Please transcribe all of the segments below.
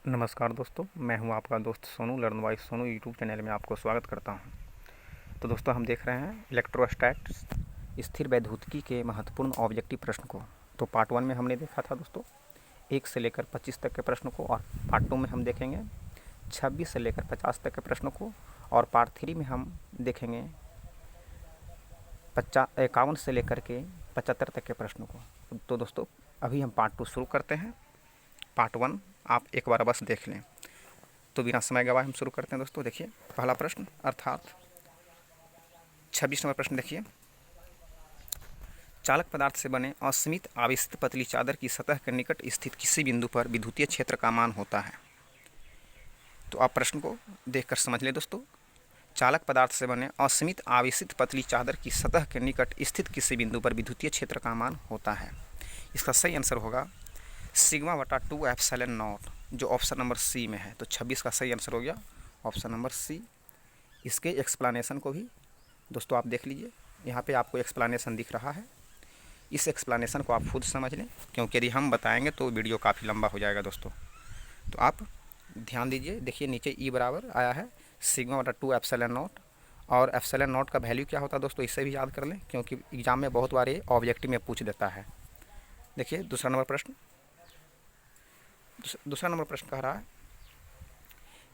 नमस्कार दोस्तों, मैं हूं आपका दोस्त Sonu learn by Sonu YouTube channel में आपको स्वागत करता हूं। तो दोस्तों, हम देख रहे हैं इलेक्ट्रोस्टैटिक्स स्थिर वैद्युतिकी के महत्वपूर्ण ऑब्जेक्टिव प्रश्न को। तो पार्ट 1 में हमने देखा था दोस्तों 1 से लेकर 25 तक के प्रश्न को, और पार्ट 2 में हम देखेंगे 26 से लेकर 50 तक के प्रश्न को, और पार्ट 3 में हम देखेंगे 51 से लेकर के 75 तक के प्रश्नों को। तो दोस्तों, अभी हम पार्ट 2 शुरू करते हैं। पार्ट 1 आप एक बार बस देख लें। तो बिना समय गवाए हम शुरू करते हैं दोस्तों। देखिए पहला प्रश्न अर्थात 26 नंबर प्रश्न देखिए, चालक पदार्थ से बने असीमित आवेशित पतली चादर की सतह के निकट स्थित किसी बिंदु पर विद्युतीय क्षेत्र का मान होता है। तो आप प्रश्न को देखकर समझ लें दोस्तों। चालक पदार्थ से बने असीमित आवेशित पतली चादर की सतह के निकट स्थित किसी बिंदु पर विद्युतीय क्षेत्र का मान होता है। इसका सही आंसर होगा सिग्मा बटा 2 एप्सिलॉन नॉट, जो ऑप्शन नंबर सी में है। तो 26 का सही आंसर हो गया ऑप्शन नंबर सी। इसके एक्सप्लेनेशन को भी दोस्तों आप देख लीजिए, यहाँ पे आपको एक्सप्लेनेशन दिख रहा है। इस एक्सप्लेनेशन को आप खुद समझ लें, क्योंकि यदि हम बताएंगे तो वीडियो काफ़ी लंबा हो जाएगा दोस्तों। तो आप ध्यान दीजिए। देखिए नीचे ई बराबर आया है सिग्मा बटा 2 एप्सिलॉन नॉट, और एप्सिलॉन नॉट का वैल्यू क्या होता है दोस्तों, इससे भी याद कर लें, क्योंकि एग्जाम में बहुत बार ये ऑब्जेक्टिव में पूछ देता है। देखिए दूसरा नंबर प्रश्न कह रहा है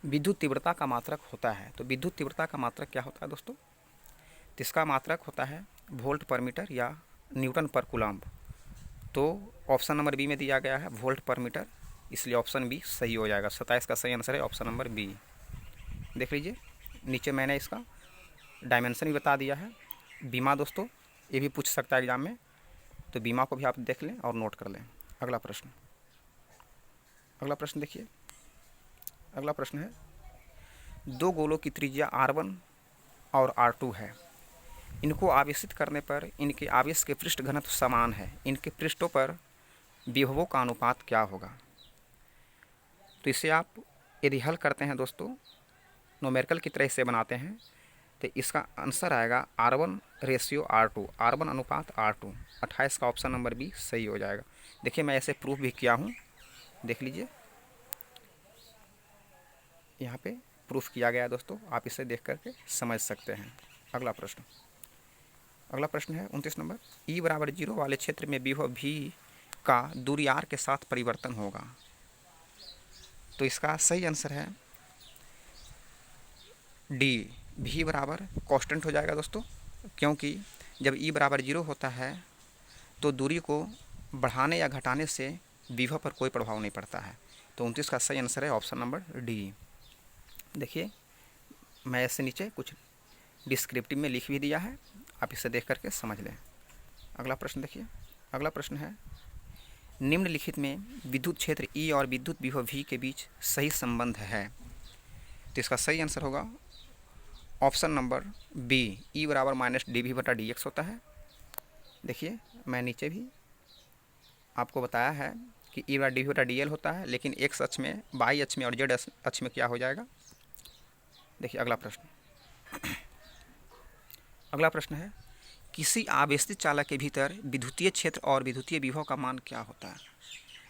विद्युत तीव्रता का मात्रक होता है। तो विद्युत तीव्रता का मात्रक क्या होता है दोस्तों, तो इसका मात्रक होता है वोल्ट पर मीटर या न्यूटन पर कूलम्ब। तो ऑप्शन नंबर बी में दिया गया है वोल्ट पर मीटर, इसलिए ऑप्शन बी सही हो जाएगा। 27 का सही आंसर है ऑप्शन नंबर बी। देख लीजिए नीचे मैंने इसका डायमेंशन भी बता दिया है। बीमा दोस्तों ये भी पूछ सकता है एग्जाम में, तो बीमा को भी आप देख लें और नोट कर लें। अगला प्रश्न देखिए, अगला प्रश्न है दो गोलों की त्रिज्या r1 और r2 है। इनको आवेशित करने पर इनके आवेश के पृष्ठ घनत्व समान है। इनके पृष्ठों पर विभवों का अनुपात क्या होगा। तो इसे आप यदि हल करते हैं दोस्तों, न्यूमेरिकल की तरह से बनाते हैं, तो इसका आंसर आएगा r1 रेशियो r2, r1 अनुपात r2। 28 का ऑप्शन नंबर बी सही हो जाएगा। देखिए मैं ऐसे प्रूफ भी किया हूँ, देख लीजिए यहाँ पे प्रूफ किया गया है दोस्तों, आप इसे देख करके समझ सकते हैं। अगला प्रश्न है 29 नंबर, ई बराबर 0 वाले क्षेत्र में विभव भी का दूरी r के साथ परिवर्तन होगा। तो इसका सही आंसर है डी, भी बराबर कांस्टेंट हो जाएगा दोस्तों, क्योंकि जब ई बराबर 0 होता है तो दूरी को बढ़ाने या घटाने से विभव पर कोई प्रभाव नहीं पड़ता है। तो 29 का सही आंसर है ऑप्शन नंबर डी। देखिए मैं ऐसे नीचे कुछ डिस्क्रिप्टिव में लिख भी दिया है, आप इसे देख करके समझ लें। अगला प्रश्न देखिए, अगला प्रश्न है निम्नलिखित में विद्युत क्षेत्र ई और विद्युत विभव वी के बीच सही संबंध है। तो इसका सही आंसर होगा ऑप्शन नंबर बी, ई बराबर माइनस डी वी बटा डी एक्स होता है। देखिए मैं नीचे भी आपको बताया है कि ई बराबर डी वी बटा डी एल होता है, लेकिन एक्स अक्ष में, वाई अक्ष में और जेड अक्ष में क्या हो जाएगा। देखिए अगला प्रश्न है किसी आवेशित चालक के भीतर विद्युतीय क्षेत्र और विद्युतीय विभव का मान क्या होता है।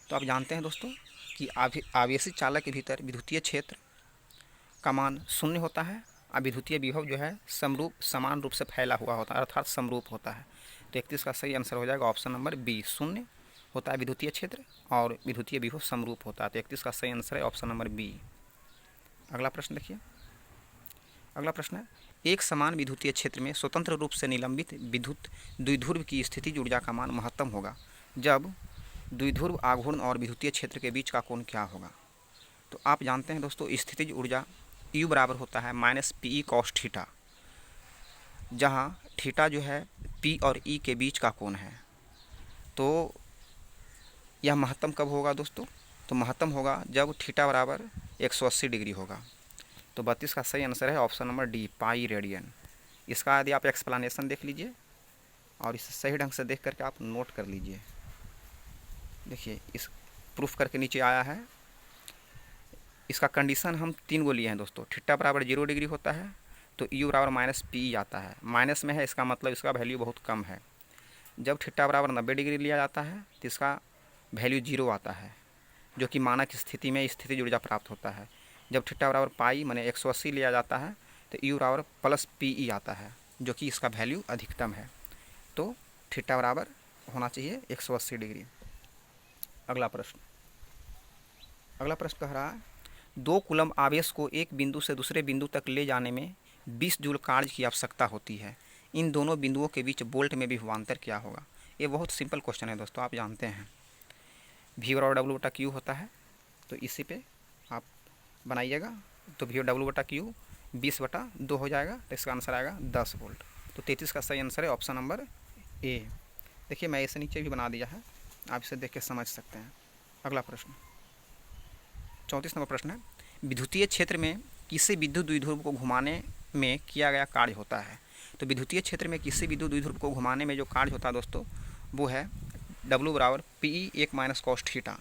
तो आप जानते हैं दोस्तों कि आवेशित चालक के भीतर विद्युतीय क्षेत्र का मान 0 होता है, और विद्युतीय विभव जो है समान रूप से फैला हुआ होता है, अर्थात समरूप होता है। तो 31 का सही आंसर हो जाएगा ऑप्शन नंबर बी, 0 होता है विद्युतीय क्षेत्र और विद्युतीय विभव समरूप होता है। तो 31 का सही आंसर है ऑप्शन नंबर बी। अगला प्रश्न देखिए, अगला प्रश्न है एक समान विद्युतीय क्षेत्र में स्वतंत्र रूप से निलंबित विद्युत द्विध्रुव की स्थितिज ऊर्जा का मान महत्तम होगा जब द्विध्रुव आघूर्ण और विद्युतीय क्षेत्र के बीच का कोण क्या होगा। तो आप जानते हैं दोस्तों स्थितिज ऊर्जा U बराबर होता है माइनस पी कॉस थीटा, जहाँ थीटा जो है P और E के बीच का कोण है। तो यह महत्तम कब होगा दोस्तों, तो महत्तम होगा जब थीटा बराबर 180 डिग्री होगा। तो 32 का सही आंसर है option number D, pi radian. इसका यदि आप एक्सप्लेनेशन देख लीजिए और इसे सही ढंग से देख करके आप नोट कर लीजिए। देखिए इस प्रूफ करके नीचे आया है, इसका कंडीशन हम 3 गो लिए हैं दोस्तों। थीटा बराबर 0 डिग्री होता है तो यू बराबर माइनस पी आता है, माइनस में है इसका मतलब इसका वैल्यू बहुत कम है। जब थीटा बराबर 90 डिग्री लिया जाता है तो इसका वैल्यू 0 आता है। जो कि मानक स्थिति में स्थितिज ऊर्जा प्राप्त होता है। जब थीटा बराबर पाई माने 180 लिया जाता है तो यू बराबर प्लस पी आता है, जो कि इसका वैल्यू अधिकतम है। तो थीटा बराबर होना चाहिए 180 डिग्री। अगला प्रश्न कह रहा है 2 कूलम आवेश को एक बिंदु से दूसरे बिंदु तक ले जाने में 20 जूल कार्य की आवश्यकता होती है। इन दोनों बिंदुओं के बीच वोल्ट में विभवांतर क्या होगा। ये बहुत सिंपल क्वेश्चन है दोस्तों, आप जानते हैं V बराबर डब्ल्यू बटा क्यू होता है, तो इसी पे आप बनाइएगा। तो V डब्ल्यू बटा क्यू 20/2 हो जाएगा, तो इसका आंसर आएगा 10 वोल्ट। तो 33 का सही आंसर है ऑप्शन नंबर ए। देखिए मैं इसे नीचे भी बना दिया है, आप इसे देख के समझ सकते हैं। अगला प्रश्न 34 नंबर प्रश्न है विद्युतीय क्षेत्र में किसी विद्युत द्विध्रुव को घुमाने में किया गया कार्य होता है। तो विद्युतीय क्षेत्र में किसी विद्युत द्विध्रुव को घुमाने में जो कार्य होता है दोस्तों वो है W बराबर PE 1 माइनस कॉस थीटा।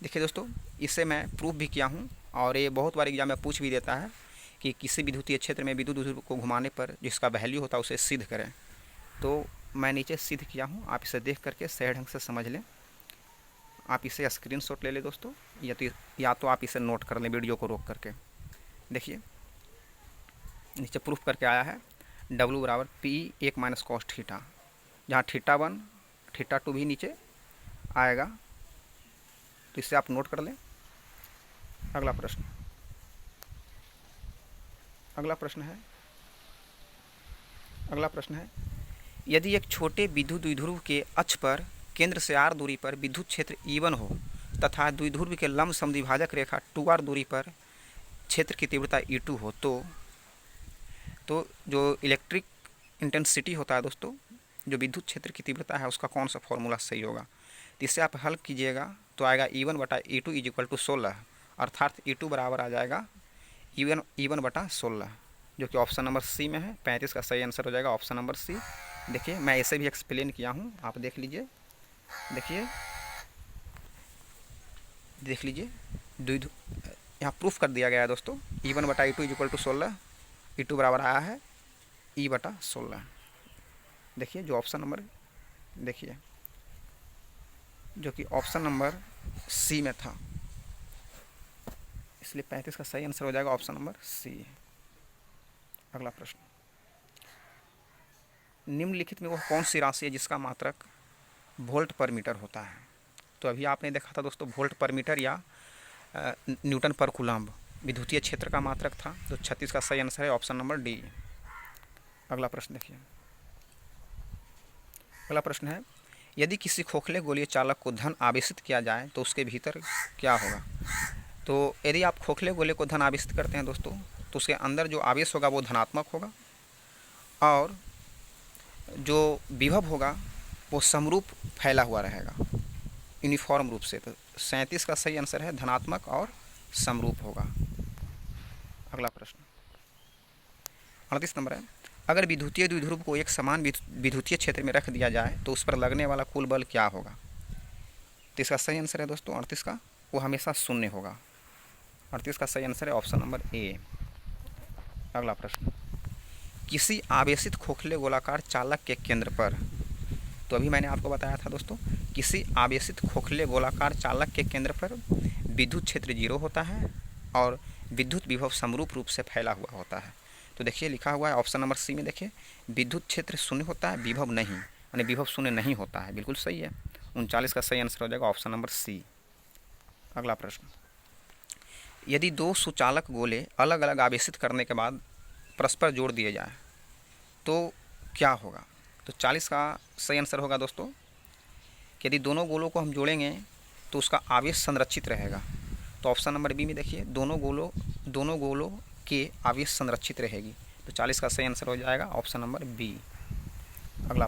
देखिए दोस्तों इसे मैं प्रूफ भी किया हूँ और ये बहुत बार एग्जाम में पूछ भी देता है कि किसी विद्युतीय क्षेत्र में विद्युत द्विध्रुव को घुमाने पर जिसका वैल्यू होता है उसे सिद्ध करें। तो मैं नीचे सिद्ध किया हूँ, आप इसे देख करके सही ढंग से समझ लें। आप इसे स्क्रीनशॉट ले लें दोस्तों, या तो आप इसे नोट कर लें वीडियो को रोक करके। देखिए नीचे प्रूफ करके आया है W बराबर PE 1 माइनस कॉस थीटा, जहाँ θ1 θ2 भी नीचे आएगा, तो इससे आप नोट कर लें। अगला प्रश्न है यदि एक छोटे विद्युत द्विध्रुव के अक्ष पर केंद्र से r दूरी पर विद्युत क्षेत्र E1 हो तथा द्विध्रुव के लंब समद्विभाजक रेखा 2r दूरी पर क्षेत्र की तीव्रता E2 हो, तो जो इलेक्ट्रिक इंटेंसिटी होता है दोस्तों, जो विद्युत क्षेत्र की तीव्रता है उसका कौन सा फॉर्मूला सही होगा। तो इससे आप हल कीजिएगा तो आएगा E1/E2 = 16, अर्थात E2 बराबर आ जाएगा E1/16, जो कि ऑप्शन नंबर सी में है। 35 का सही आंसर हो जाएगा ऑप्शन नंबर सी। देखिए मैं इसे भी एक्सप्लेन किया हूँ, आप देख लीजिए। यहाँ प्रूफ कर दिया गया है दोस्तों। E1/E2 = 16, E2 बराबर आया है E/16। देखिए जो ऑप्शन नंबर देखिए जो कि ऑप्शन नंबर सी में था, इसलिए 35 का सही आंसर हो जाएगा ऑप्शन नंबर सी। अगला प्रश्न निम्नलिखित में वह कौन सी राशि है जिसका मात्रक वोल्ट पर मीटर होता है। तो अभी आपने देखा था दोस्तों वोल्ट पर मीटर या न्यूटन पर कूलम्ब विद्युतीय क्षेत्र का मात्रक था, तो 36 का सही आंसर है ऑप्शन नंबर डी। अगला प्रश्न देखिए, अगला प्रश्न है यदि किसी खोखले गोलीय चालक को धन आवेशित किया जाए तो उसके भीतर क्या होगा। तो यदि आप खोखले गोले को धन आवेशित करते हैं दोस्तों तो उसके अंदर जो आवेश होगा वो धनात्मक होगा और जो विभव होगा वो समरूप फैला हुआ रहेगा यूनिफॉर्म रूप से। तो 37 का सही आंसर है धनात्मक और समरूप होगा। अगला प्रश्न 38 नंबर है अगर विद्युतीय द्विध्रुव को एक समान विद्युतीय क्षेत्र में रख दिया जाए तो उस पर लगने वाला कुल बल क्या होगा। तो इसका सही आंसर है दोस्तों 38 का, वो हमेशा शून्य होगा। 38 का सही आंसर है ऑप्शन नंबर ए। अगला प्रश्न किसी आवेशित खोखले गोलाकार चालक के केंद्र पर, तो अभी मैंने आपको बताया था दोस्तों किसी आवेशित खोखले गोलाकार चालक के केंद्र पर विद्युत क्षेत्र 0 होता है और विद्युत विभव समरूप रूप से फैला हुआ होता है। तो देखिए लिखा हुआ है ऑप्शन नंबर सी में, देखिए विद्युत क्षेत्र 0 होता है, विभव नहीं, यानी विभव 0 नहीं होता है, बिल्कुल सही है। 39 का सही आंसर हो जाएगा ऑप्शन नंबर सी। अगला प्रश्न यदि 2 सुचालक गोले अलग अलग आवेशित करने के बाद परस्पर जोड़ दिए जाए तो क्या होगा। तो 40 का सही आंसर होगा दोस्तों कि यदि दोनों गोलों को हम जोड़ेंगे तो उसका आवेश संरक्षित रहेगा। तो ऑप्शन नंबर बी में देखिए दोनों गोलों के आवेश संरक्षित रहेगी। तो 40 का सही आंसर हो जाएगा ऑप्शन नंबर बी। अगला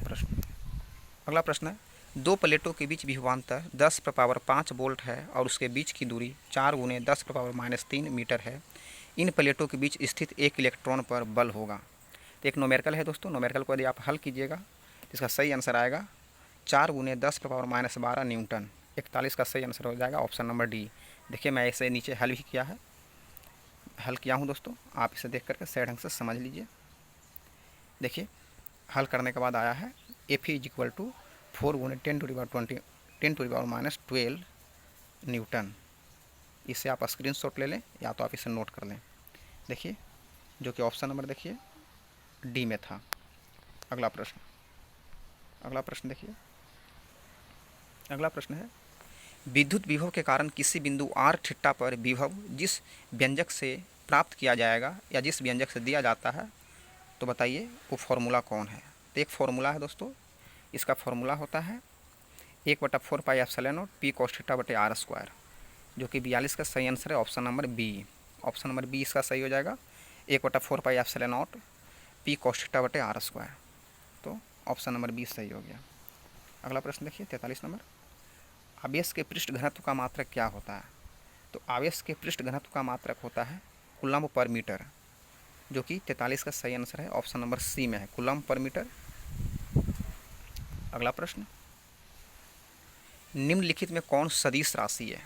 प्रश्न है 2 प्लेटों के बीच विभवांतर 10⁵ वोल्ट है और उसके बीच की दूरी 4 × 10⁻³ मीटर है। इन प्लेटों के बीच स्थित एक इलेक्ट्रॉन पर बल होगा। तो एक नोमेरिकल है दोस्तों, नोमेरिकल को यदि आप हल कीजिएगा तो इसका सही आंसर आएगा 4 × 10⁻12 न्यूटन। 41 का सही आंसर हो जाएगा ऑप्शन नंबर डी। देखिए मैं इसे नीचे हल भी किया हूँ दोस्तों, आप इसे देख करके सही ढंग से समझ लीजिए। देखिए हल करने के बाद आया है Fe = 4 × 10⁻12 न्यूटन। इसे आप स्क्रीनशॉट ले लें या तो आप इसे नोट कर लें। देखिए जो कि ऑप्शन नंबर देखिए डी में था। अगला प्रश्न देखिए, अगला प्रश्न है विद्युत विभव के कारण किसी बिंदु आर थीटा पर विभव जिस व्यंजक से प्राप्त किया जाएगा या जिस व्यंजक से दिया जाता है, तो बताइए वो फॉर्मूला कौन है। तो एक फॉर्मूला है दोस्तों, इसका फॉर्मूला होता है 1/4 pi epsilon not P cos theta बटे आर स्क्वायर, जो कि 42 का सही आंसर है option number B. Option number B इसका सही हो जाएगा 1/4 pi epsilon not P cos theta बटे आर स्क्वायर। तो ऑप्शन नंबर बी सही हो गया। अगला प्रश्न देखिए 43 नंबर, आवेश के पृष्ठ घनत्व का मात्रक क्या होता है। तो आवेश के पृष्ठ घनत्व का मात्रक होता है कूलम्ब पर मीटर, जो कि 43 का सही आंसर है ऑप्शन नंबर सी में है, कूलम्ब पर मीटर। अगला प्रश्न, निम्नलिखित में कौन सदिश राशि है।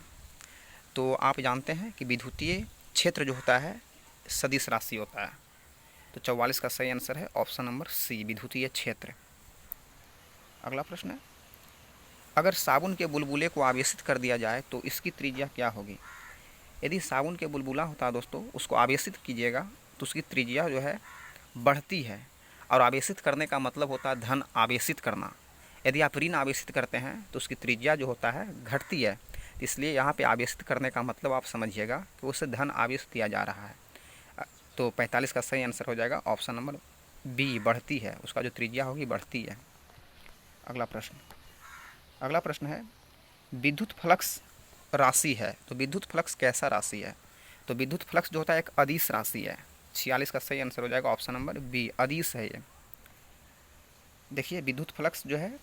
तो आप जानते हैं कि विद्युतीय क्षेत्र जो होता है सदिश राशि होता है। तो 44 का सही आंसर है ऑप्शन नंबर सी, विद्युतीय क्षेत्र। अगला प्रश्न है, अगर साबुन के बुलबुले को आवेशित कर दिया जाए तो इसकी त्रिज्या क्या होगी। यदि साबुन के बुलबुला होता है दोस्तों, उसको आवेशित कीजिएगा तो उसकी त्रिज्या जो है बढ़ती है, और आवेशित करने का मतलब होता है धन आवेशित करना। यदि आप ऋण आवेशित करते हैं तो उसकी त्रिज्या जो होता है घटती है। इसलिए यहाँ पे आवेशित करने का मतलब आप समझिएगा कि उससे धन आवेश दिया जा रहा है। तो 45 का सही आंसर हो जाएगा ऑप्शन नंबर बी, बढ़ती है, उसका जो त्रिज्या होगी बढ़ती है। अगला प्रश्न है विद्युत फ्लक्स राशि है। तो विद्युत फ्लक्स कैसा राशि है। तो विद्युत फ्लक्स जो होता है एक अदिश राशि है। 46 का सही आंसर हो जाएगा ऑप्शन नंबर बी, अदिश है ये। देखिए विद्युत फ्लक्स जो है,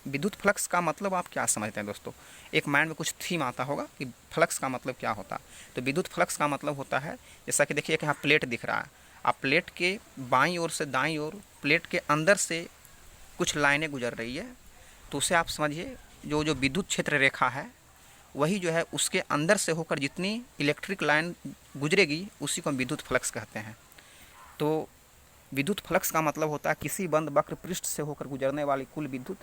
विद्युत फ्लक्स का मतलब आप क्या समझते हैं दोस्तों। एक माइंड में कुछ थीम आता होगा कि फ्लक्स का मतलब क्या होता है। तो विद्युत फ्लक्स का मतलब होता है, जैसा कि देखिए यहाँ प्लेट दिख रहा है, आप प्लेट के बाईं ओर से दाईं ओर प्लेट के अंदर से कुछ लाइनें गुजर रही है, तो उसे आप समझिए जो विद्युत क्षेत्र रेखा है वही जो है उसके अंदर से होकर जितनी इलेक्ट्रिक लाइन गुजरेगी उसी को हम विद्युत फ्लक्स कहते हैं। तो विद्युत फ्लक्स का मतलब होता है किसी बंद वक्र पृष्ठ से होकर गुजरने वाली कुल विद्युत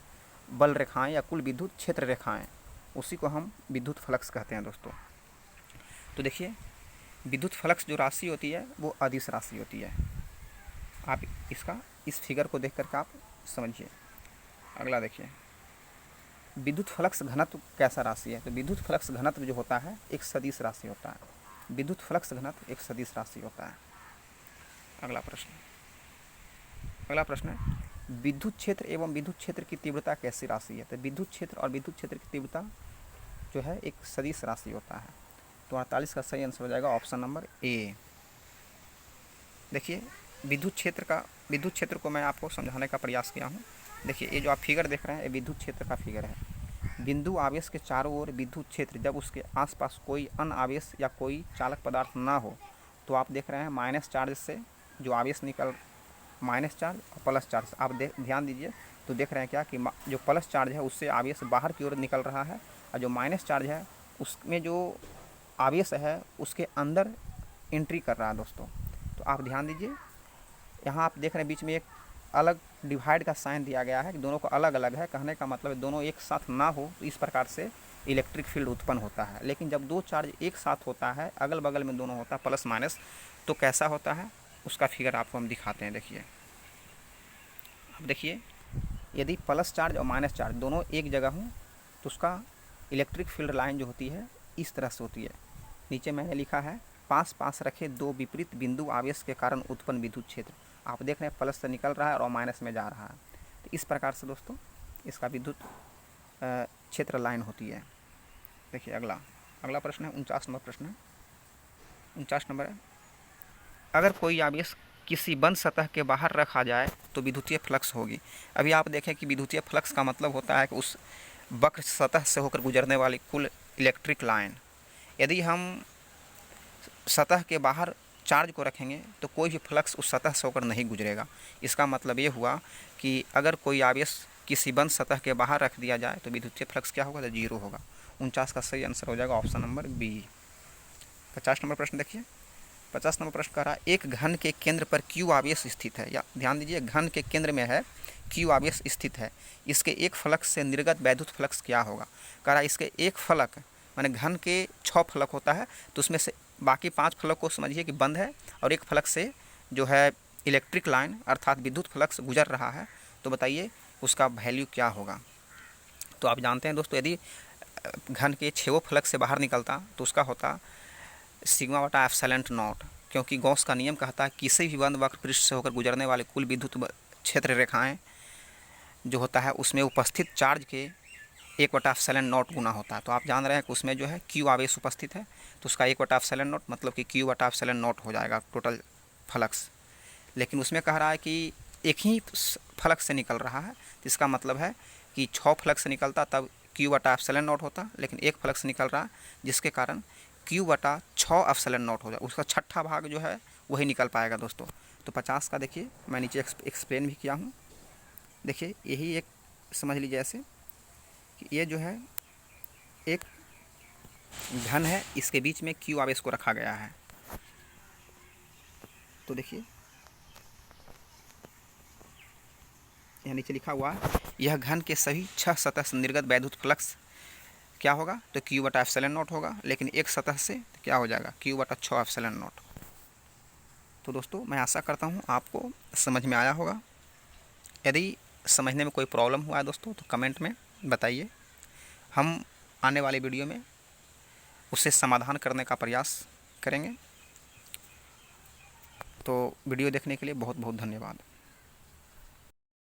बल रेखाएं या कुल विद्युत क्षेत्र रेखाएं, उसी को हम विद्युत फ्लक्स कहते हैं दोस्तों। तो देखिए विद्युत फ्लक्स जो राशि होती है वो अदिश राशि होती है। आप इसका इस फिगर को देख करके आप समझिए। अगला देखिए विद्युत फ्लक्स घनत्व कैसा राशि है। तो विद्युत फ्लक्स घनत्व जो होता है एक सदिश राशि होता है। विद्युत फ्लक्स घनत्व एक सदिश राशि होता है। अगला प्रश्न है विद्युत क्षेत्र एवं विद्युत क्षेत्र की तीव्रता कैसी राशि है। तो विद्युत क्षेत्र और विद्युत क्षेत्र की तीव्रता जो है एक सदिश राशि होता है। तो 48 का सही आंसर हो जाएगा ऑप्शन नंबर ए। देखिए विद्युत क्षेत्र को मैं आपको समझाने का प्रयास किया हूँ। देखिए ये जो आप फिगर देख रहे हैं ये विद्युत क्षेत्र का फिगर है। बिंदु आवेश के चारों ओर विद्युत क्षेत्र, जब उसके आसपास कोई अन्य आवेश या कोई चालक पदार्थ ना हो, तो आप देख रहे हैं माइनस चार्ज से जो आवेश निकल, माइनस चार्ज और प्लस चार्ज, आप ध्यान दीजिए तो देख रहे हैं क्या कि जो प्लस चार्ज है उससे आवेश बाहर की ओर निकल रहा है, और जो माइनस चार्ज है उसमें जो आवेश है उसके अंदर एंट्री कर रहा है दोस्तों। तो आप ध्यान दीजिए, यहाँ आप देख रहे हैं बीच में एक अलग डिवाइड का साइन दिया गया है कि दोनों को अलग अलग है। कहने का मतलब है दोनों एक साथ ना हो तो इस प्रकार से इलेक्ट्रिक फील्ड उत्पन्न होता है। लेकिन जब दो चार्ज एक साथ होता है, अगल बगल में दोनों होता है प्लस माइनस, तो कैसा होता है उसका फिगर आपको हम दिखाते हैं। देखिए अब देखिए यदि प्लस चार्ज और माइनस चार्ज दोनों एक जगह हों तो उसका इलेक्ट्रिक फील्ड लाइन जो होती है इस तरह से होती है। नीचे मैंने लिखा है पास पास रखे दो विपरीत बिंदु आवेश के कारण उत्पन्न विद्युत क्षेत्र। आप देख रहे हैं प्लस से निकल रहा है और माइनस में जा रहा है। तो इस प्रकार से दोस्तों इसका विद्युत क्षेत्र लाइन होती है। देखिए अगला प्रश्न है 49 नंबर प्रश्न है। 49 नंबर है अगर कोई आवेश किसी बंद सतह के बाहर रखा जाए तो विद्युतीय फ्लक्स होगी। अभी आप देखें कि विद्युतीय फ्लक्स का मतलब होता है कि उस वक्र सतह से होकर गुजरने वाली कुल इलेक्ट्रिक लाइन। यदि हम सतह के बाहर चार्ज को रखेंगे तो कोई भी फ्लक्स उस सतह से होकर नहीं गुजरेगा। इसका मतलब ये हुआ कि अगर कोई आवेश किसी बंद सतह के बाहर रख दिया जाए तो विद्युतीय फ्लक्स क्या होगा, तो जीरो होगा। 49 का सही आंसर हो जाएगा ऑप्शन नंबर बी। 50 नंबर प्रश्न देखिए। 50 नंबर प्रश्न कह रहा है एक घन के केंद्र पर क्यू आवेश स्थित है। या ध्यान दीजिए घन के केंद्र में है क्यू आवेश स्थित है, इसके एक फलक से निर्गत वैद्युत फ्लक्स क्या होगा। कह रहा है इसके एक फलक माने घन के 6 फलक होता है, तो उसमें से बाकी 5 फलक को समझिए कि बंद है और एक फलक से जो है इलेक्ट्रिक लाइन अर्थात विद्युत फलक से गुजर रहा है। तो बताइए उसका वैल्यू क्या होगा। तो आप जानते हैं दोस्तों, यदि घन के 6 फलक से बाहर निकलता तो उसका होता सिग्मा बटा एप्सिलॉन नॉट, क्योंकि गॉस का नियम कहता है किसी भी बंद वक्र पृष्ठ से होकर गुजरने वाले कुल विद्युत क्षेत्र रेखाएं जो होता है उसमें उपस्थित चार्ज के 1/एप्सिलॉन नॉट गुना होता है। तो आप जान रहे हैं कि उसमें जो है क्यू आवेश उपस्थित है, तो उसका 1/एप्सिलॉन नॉट मतलब कि Q/एप्सिलॉन नॉट हो जाएगा टोटल फ्लक्स। लेकिन उसमें कह रहा है कि एक ही फ्लक्स से निकल रहा है, तो इसका मतलब है कि 6 फ्लक्स से निकलता तब Q/एप्सिलॉन नॉट होता, लेकिन एक फ्लक्स से निकल रहा है जिसके कारण Q/6 एप्सिलॉन नॉट हो जाए, उसका छठा भाग जो है वही निकल पाएगा दोस्तों। तो 50 का देखिए मैं नीचे एक्सप्लेन भी किया हूँ। देखिए यही एक समझ लीजिए ऐसे कि ये जो है एक घन है, इसके बीच में Q आवेश को रखा गया है। तो देखिए यहाँ नीचे लिखा हुआ है, यह घन के सभी 6 सतह से निर्गत वैद्युत फ्लक्स क्या होगा, तो Q/एप्सिलॉन नॉट होगा, लेकिन एक सतह से क्या हो जाएगा Q/6 एप्सिलॉन नॉट। तो दोस्तों मैं आशा करता हूँ आपको समझ में आया होगा। यदि समझने में कोई प्रॉब्लम हुआ है दोस्तों तो कमेंट में बताइए, हम आने वाले वीडियो में उसे समाधान करने का प्रयास करेंगे। तो वीडियो देखने के लिए बहुत बहुत धन्यवाद।